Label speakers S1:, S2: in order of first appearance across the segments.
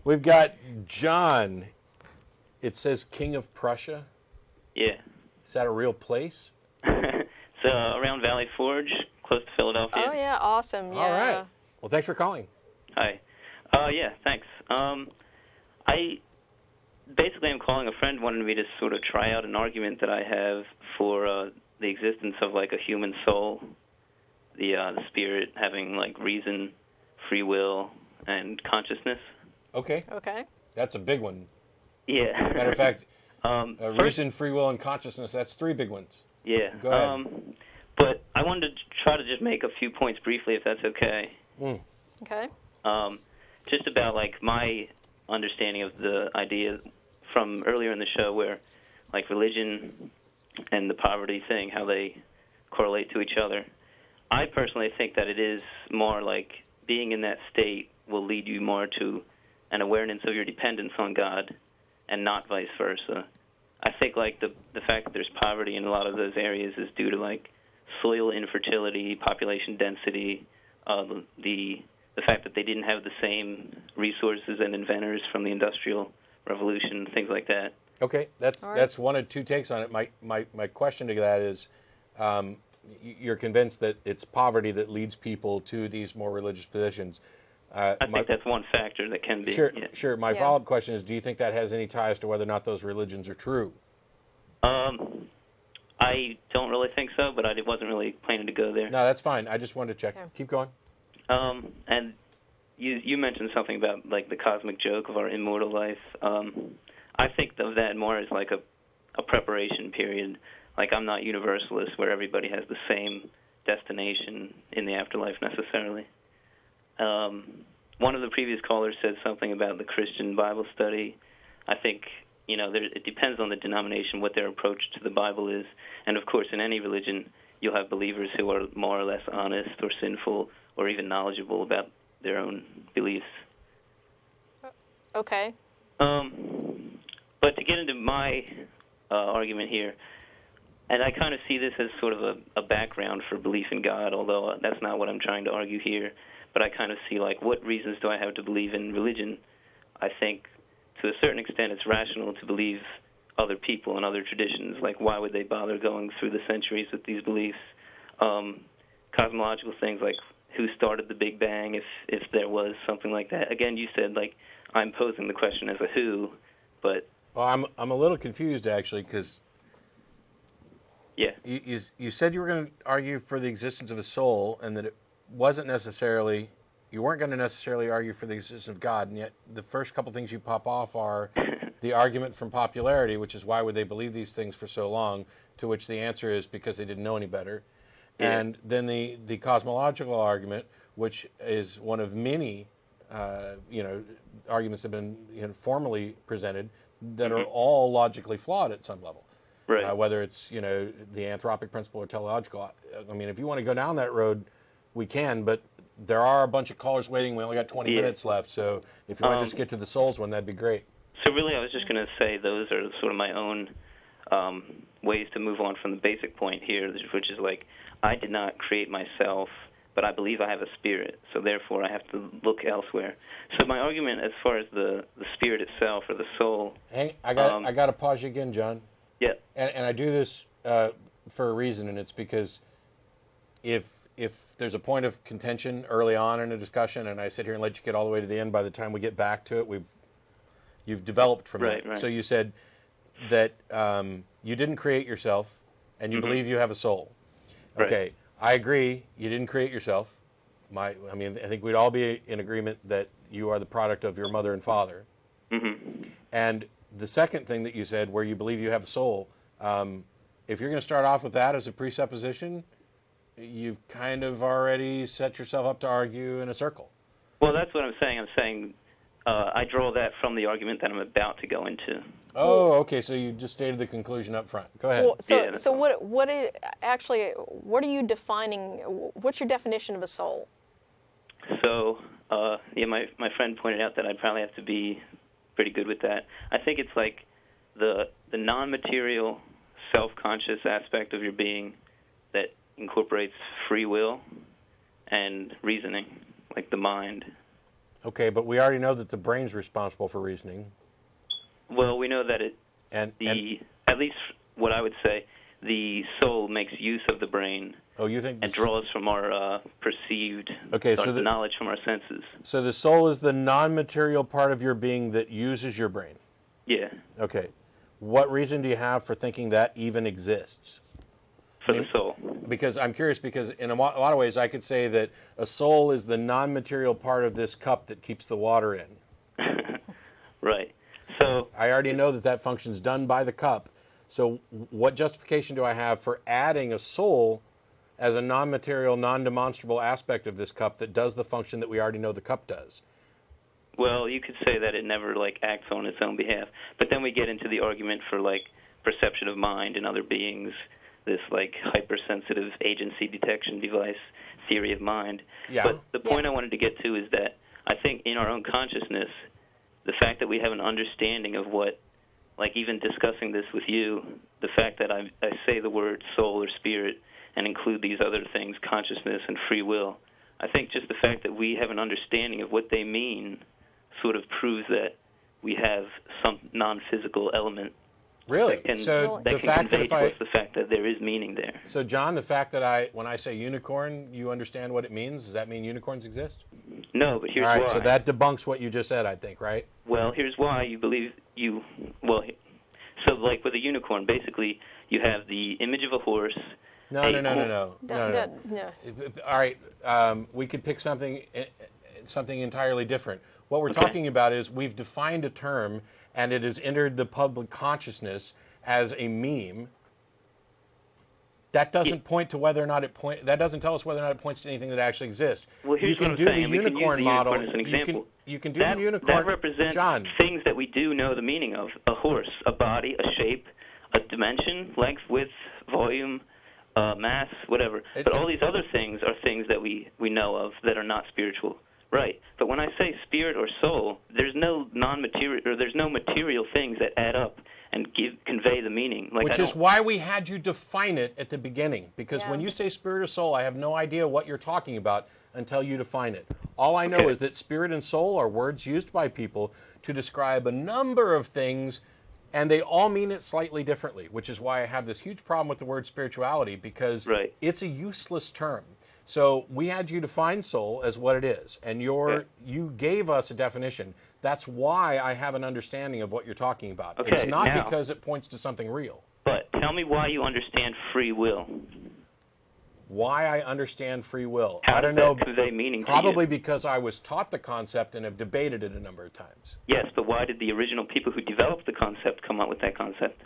S1: We've got John. It says King of Prussia.
S2: Yeah.
S1: Is that a real place?
S2: It's around Valley Forge, close to Philadelphia.
S3: Oh, yeah, awesome. Yeah.
S1: All right. Well, thanks for calling.
S2: Hi. Yeah, thanks. Basically, I'm calling. A friend wanted me to sort of try out an argument that I have for the existence of like a human soul, the spirit having like reason, free will, and consciousness.
S1: Okay.
S3: Okay.
S1: That's a big one.
S2: Yeah.
S1: Matter of fact,
S2: first,
S1: reason, free will, and consciousness, that's 3 big ones.
S2: Yeah.
S1: Go ahead.
S2: But I wanted to try to just make a few points briefly, if that's okay.
S3: Okay.
S2: Just about like my understanding of the idea from earlier in the show where like religion and the poverty thing, how they correlate to each other. I personally think that it is more like being in that state will lead you more to an awareness of your dependence on God and not vice versa. I think like the fact that there's poverty in a lot of those areas is due to like soil infertility, population density, the fact that they didn't have the same resources and inventors from the Industrial Revolution, things like that.
S1: Okay, that's
S3: right.
S1: That's one of 2 takes on it. My question to that is, you're convinced that it's poverty that leads people to these more religious positions.
S2: I think that's one factor that can be.
S1: Sure,
S2: yeah.
S1: sure. My follow-up question is, do you think that has any ties to whether or not those religions are true?
S2: I don't really think so, but I wasn't really planning to go there.
S1: No, that's fine. I just wanted to check. Yeah. Keep going.
S2: And you mentioned something about like the cosmic joke of our immortal life. I think of that more as like a preparation period. Like I'm not universalist where everybody has the same destination in the afterlife necessarily. One of the previous callers said something about the Christian Bible study. I think, it depends on the denomination what their approach to the Bible is. And, of course, in any religion, you'll have believers who are more or less honest or sinful or even knowledgeable about their own beliefs.
S3: Okay.
S2: But to get into my argument here, and I kind of see this as sort of a background for belief in God, although that's not what I'm trying to argue here. But I kind of see, like, what reasons do I have to believe in religion? I think, to a certain extent, it's rational to believe other people and other traditions. Like, why would they bother going through the centuries with these beliefs? Cosmological things, like who started the Big Bang, if there was something like that. Again, you said, like, I'm posing the question as a who, but...
S1: Well, I'm a little confused, actually, because...
S2: Yeah.
S1: You said you were going to argue for the existence of a soul, and that it wasn't necessarily, you weren't going to necessarily argue for the existence of God, and yet the first couple things you pop off are the argument from popularity, which is why would they believe these things for so long, to which the answer is because they didn't know any better. Yeah. And then the cosmological argument, which is one of many, arguments that have been formally presented that are all logically flawed at some level.
S2: Right.
S1: Whether it's, the anthropic principle or teleological. I mean, if you want to go down that road, we can, but there are a bunch of callers waiting. We only got 20 minutes left, so if you want to just get to the souls one, that'd be great.
S2: So really, I was just going to say those are sort of my own ways to move on from the basic point here, which is like, I did not create myself, but I believe I have a spirit, so therefore I have to look elsewhere. So my argument as far as the spirit itself or the soul...
S1: Hey, I got to pause you again, John.
S2: Yeah.
S1: And I do this for a reason, and it's because if there's a point of contention early on in a discussion, and I sit here and let you get all the way to the end, by the time we get back to it, you've developed from that. Right. So you said that you didn't create yourself, and you believe you have a soul. Okay, right. I agree. You didn't create yourself. I think we'd all be in agreement that you are the product of your mother and father. Mm-hmm. And the second thing that you said, where you believe you have a soul, if you're going to start off with that as a presupposition, you've kind of already set yourself up to argue in a circle.
S2: Well, that's what I'm saying. I'm saying I draw that from the argument that I'm about to go into.
S1: Oh, okay. So you just stated the conclusion up front. Go ahead.
S3: Well, so what are you defining? What's your definition of a soul?
S2: So, my friend pointed out that I'd probably have to be pretty good with that. I think it's like the non-material, self-conscious aspect of your being that incorporates free will and reasoning, like the mind.
S1: Okay, but we already know that the brain's responsible for reasoning.
S2: Well, we know that at least what I would say, the soul makes use of the brain.
S1: Oh, you think?
S2: And draws from our perceived knowledge from our senses.
S1: So the soul is the non-material part of your being that uses your brain.
S2: Yeah.
S1: Okay. What reason do you have for thinking that even exists?
S2: For the soul.
S1: Because I'm curious, because in a lot of ways I could say that a soul is the non-material part of this cup that keeps the water in.
S2: Right. So
S1: I already know that function's done by the cup. So what justification do I have for adding a soul as a non-material, non-demonstrable aspect of this cup that does the function that we already know the cup does?
S2: Well, you could say that it never acts on its own behalf. But then we get into the argument for perception of mind in other beings, this hypersensitive agency detection device theory of mind.
S1: Yeah.
S2: But the point I wanted to get to is that I think in our own consciousness, the fact that we have an understanding of what, even discussing this with you, the fact that I say the word soul or spirit and include these other things, consciousness and free will, I think just the fact that we have an understanding of what they mean sort of proves that we have some non-physical element.
S1: Really?
S2: So the fact that there is meaning there.
S1: So, John, the fact that when I say unicorn, you understand what it means? Does that mean unicorns exist?
S2: No, but here's why.
S1: All right, so that debunks what you just said, I think, right?
S2: Well, here's why you believe you. Well, so with a unicorn, basically you have the image of a horse.
S1: No. All right, we could pick something entirely different. What we're talking about is we've defined a term, and it has entered the public consciousness as a meme. That doesn't point to whether or not that doesn't tell us whether or not it points to anything that actually exists.
S2: Well, here's what I'm saying. We can use the unicorn as an example.
S1: You can do the unicorn.
S2: That represents things that we do know the meaning of: a horse, a body, a shape, a dimension, length, width, volume, mass, whatever. But all these other things are things that we know of that are not spiritual. Right. But when I say spirit or soul, there's no non-material, or there's no material things that add up and convey the meaning.
S1: Which is why we had you define it at the beginning. Because when you say spirit or soul, I have no idea what you're talking about until you define it. All I know is that spirit and soul are words used by people to describe a number of things, and they all mean it slightly differently, which is why I have this huge problem with the word spirituality, because it's a useless term. So we had you define soul as what it is, and you gave us a definition. That's why I have an understanding of what you're talking about.
S2: Okay,
S1: it's not because it points to something real.
S2: But tell me why you understand free will.
S1: Why I understand free will?
S2: How
S1: I don't
S2: does
S1: know.
S2: That convey meaning
S1: probably
S2: to you?
S1: Because I was taught the concept and have debated it a number of times.
S2: Yes, but why did the original people who developed the concept come up with that concept?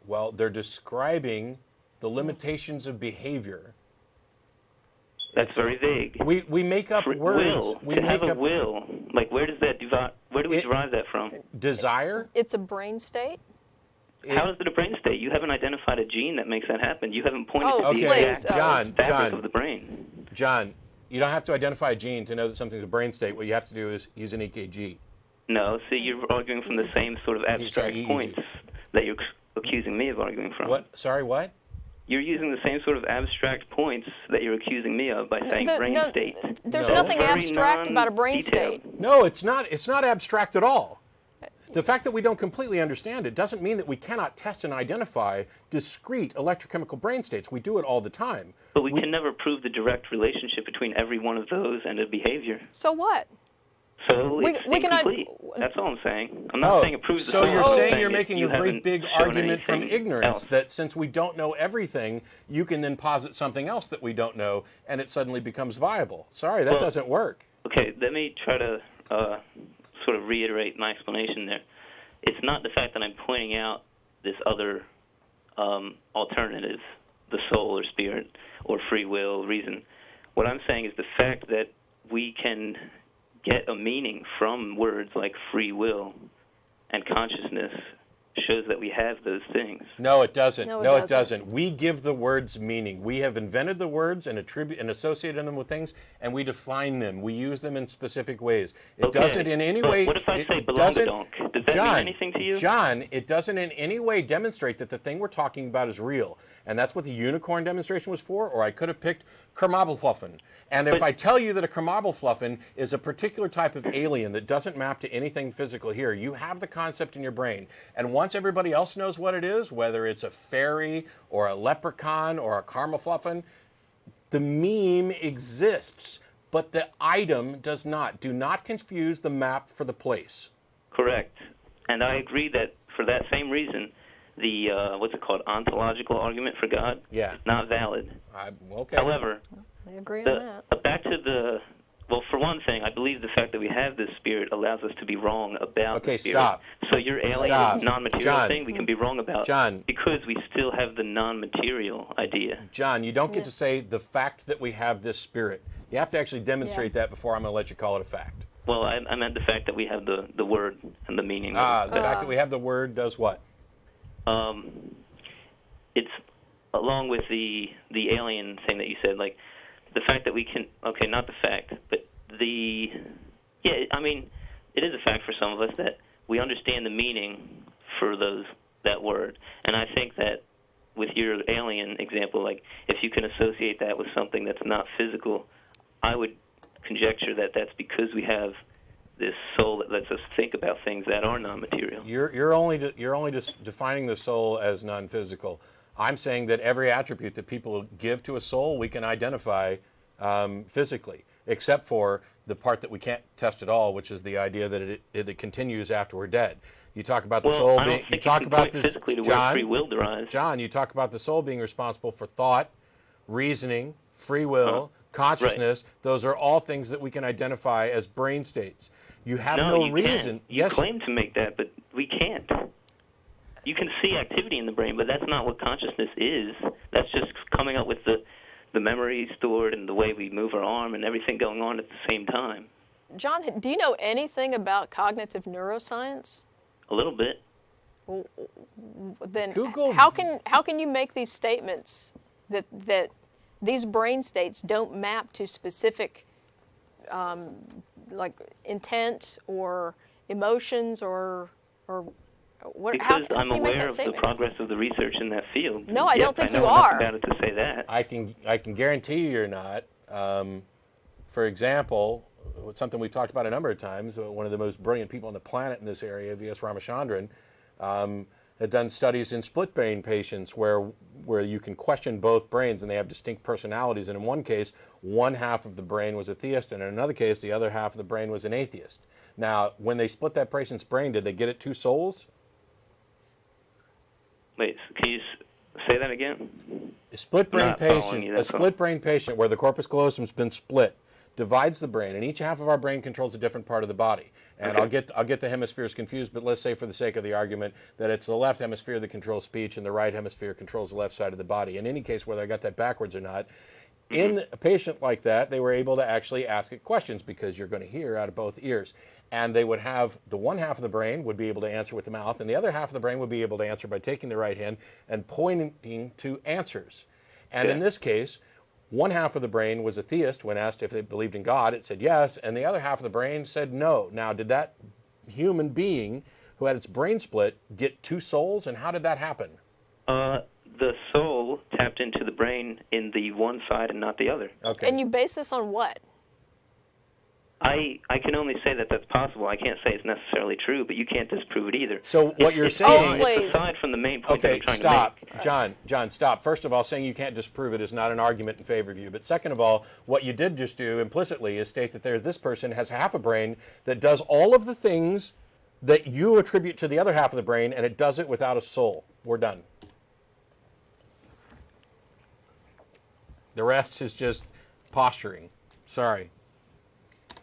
S1: Well, they're describing the limitations of behavior.
S2: That's very vague.
S1: We make up words.
S2: Will. To have a will, where does that where do we derive that from?
S1: Desire?
S3: It's a brain state.
S2: How is it a brain state? You haven't identified a gene that makes that happen. You haven't pointed to the exact fabric of the brain.
S1: John, you don't have to identify a gene to know that something's a brain state. What you have to do is use an EKG.
S2: No, see, you're arguing from the same sort of abstract points that you're accusing me of arguing from.
S1: What? Sorry, what?
S2: You're using the same sort of abstract points that you're accusing me of by saying brain state.
S3: There's nothing abstract about a brain state.
S1: No, it's not. It's not abstract at all. The fact that we don't completely understand it doesn't mean that we cannot test and identify discrete electrochemical brain states. We do it all the time.
S2: But we can never prove the direct relationship between every one of those and a behavior.
S3: So what?
S2: So it's incomplete. That's all I'm saying. I'm not saying it proves the
S1: So you're saying you're
S2: saying
S1: making a great big argument from ignorance that since we don't know everything, you can then posit something else that we don't know, and it suddenly becomes viable. Sorry, that doesn't work.
S2: Okay, let me try to sort of reiterate my explanation there. It's not the fact that I'm pointing out this other alternative, the soul or spirit or free will, reason. What I'm saying is the fact that we can get a meaning from words like free will and consciousness shows that we have those things.
S1: No, it doesn't. No, it doesn't. We give the words meaning. We have invented the words and associated them with things, and we define them. We use them in specific ways. It doesn't in any way.
S2: What if I say belongadonk? Does that mean anything to you?
S1: John, it doesn't in any way demonstrate that the thing we're talking about is real. And that's what the unicorn demonstration was for, or I could have picked Kermabelfluffen. And if I tell you that a Kermabelfluffen is a particular type of alien that doesn't map to anything physical here, you have the concept in your brain. And once everybody else knows what it is, whether it's a fairy or a leprechaun or a Kermabelfluffen, the meme exists, but the item does not. Do not confuse the map for the place.
S2: Correct. And I agree that for that same reason, the, what's it called, ontological argument for God is not valid.
S1: Okay.
S2: However,
S3: I agree on that.
S2: Back to the, well, for one thing, I believe the fact that we have this spirit allows us to be wrong about the spirit.
S1: Stop.
S2: So your alien non-material thing we can be wrong about because we still have the non-material idea.
S1: John, you don't get to say the fact that we have this spirit. You have to actually demonstrate that before I'm going to let you call it a fact.
S2: Well, I meant the fact that we have the word and the meaning.
S1: The fact that we have the word does what?
S2: It's along with the alien thing that you said, like the fact that we can, okay, not the fact, but I mean, it is a fact for some of us that we understand the meaning for that word. And I think that with your alien example, like if you can associate that with something that's not physical, I would conjecture that that's because we have this soul that lets us think about things that are non-material.
S1: You're only just defining the soul as non-physical. I'm saying that every attribute that people give to a soul we can identify physically, except for the part that we can't test at all, which is the idea that it continues after we're dead. You talk about the soul being. You talk about this,
S2: physically to where free will derives.
S1: John, you talk about the soul being responsible for thought, reasoning, free will, consciousness. Right. Those are all things that we can identify as brain states. You have no reason.
S2: You claim to make that, but we can't. You can see activity in the brain, but that's not what consciousness is. That's just coming up with the memory stored and the way we move our arm and everything going on at the same time.
S3: John, do you know anything about cognitive neuroscience?
S2: A little bit.
S3: Well, then
S1: Google.
S3: How can you make these statements that these brain states don't map to specific like intent or emotions or what?
S2: Because I'm aware of the progress of the research in that field.
S3: No, I don't think
S2: I know
S3: you are.
S2: About it to say that.
S1: I can guarantee you you're not. For example, something we've talked about a number of times, one of the most brilliant people on the planet in this area, V.S. Ramachandran, had done studies in split brain patients where you can question both brains and they have distinct personalities. And in one case, one half of the brain was a theist, and in another case, the other half of the brain was an atheist. Now, when they split that patient's brain, did they get it two souls?
S2: Wait, can you say that again?
S1: A split brain patient where the corpus callosum has been split divides the brain, and each half of our brain controls a different part of the body. And okay. I'll get the hemispheres confused, but let's say for the sake of the argument that it's the left hemisphere that controls speech and the right hemisphere controls the left side of the body. In any case, whether I got that backwards or not, in a patient like that, they were able to actually ask it questions because you're going to hear out of both ears. And they would have the one half of the brain would be able to answer with the mouth, and the other half of the brain would be able to answer by taking the right hand and pointing to answers. And in this case, one half of the brain was a theist. When asked if they believed in God, it said yes, and the other half of the brain said no. Now, did that human being who had its brain split get two souls, and how did that happen?
S2: The soul tapped into the brain in the one side and not the other.
S1: Okay.
S3: And you base this on what?
S2: I can only say that that's possible. I can't say it's necessarily true, but you can't disprove it either.
S1: So what you're saying...
S2: It's aside from the main point that I'm trying to make.
S1: John, stop. First of all, saying you can't disprove it is not an argument in favor of you. But second of all, what you did just do implicitly is state that this person has half a brain that does all of the things that you attribute to the other half of the brain, and it does it without a soul. We're done. The rest is just posturing. Sorry.